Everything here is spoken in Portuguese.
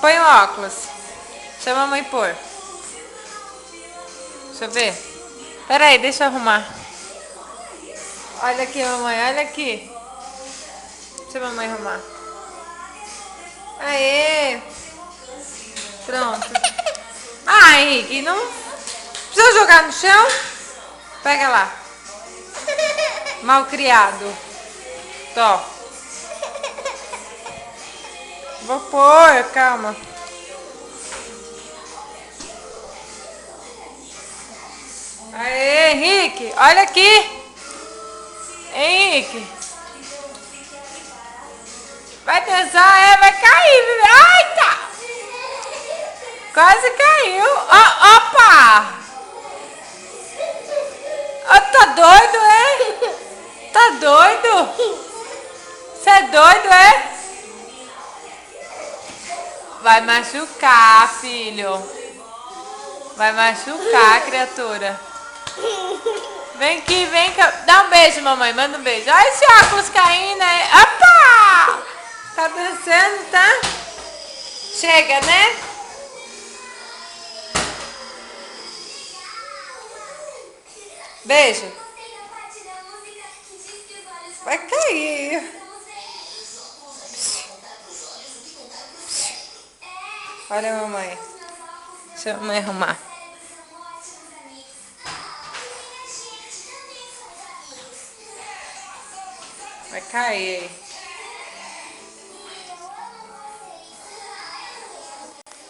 Põe o óculos. Deixa a mamãe pôr. Deixa eu ver. Pera aí, deixa eu arrumar. Olha aqui, mamãe, olha aqui. Deixa a mamãe arrumar. Aê! Pronto. Ah, Henrique, não precisa jogar no chão? Pega lá. Malcriado. Tó. Vou pôr, calma. Aê, Henrique, olha aqui. Henrique. Vai dançar, vai cair, bebê. Ai, tá. Quase caiu. Opa! Tá doido, é? Tá doido? Você é doido, é? Vai machucar, filho. Vai machucar, criatura. Vem aqui, vem cá. Dá um beijo, mamãe. Manda um beijo. Olha esse óculos caindo, né? Opa! Tá dançando, tá? Chega, né? Beijo. Vai cair. Olha a mamãe. Deixa a mamãe arrumar. Vai cair.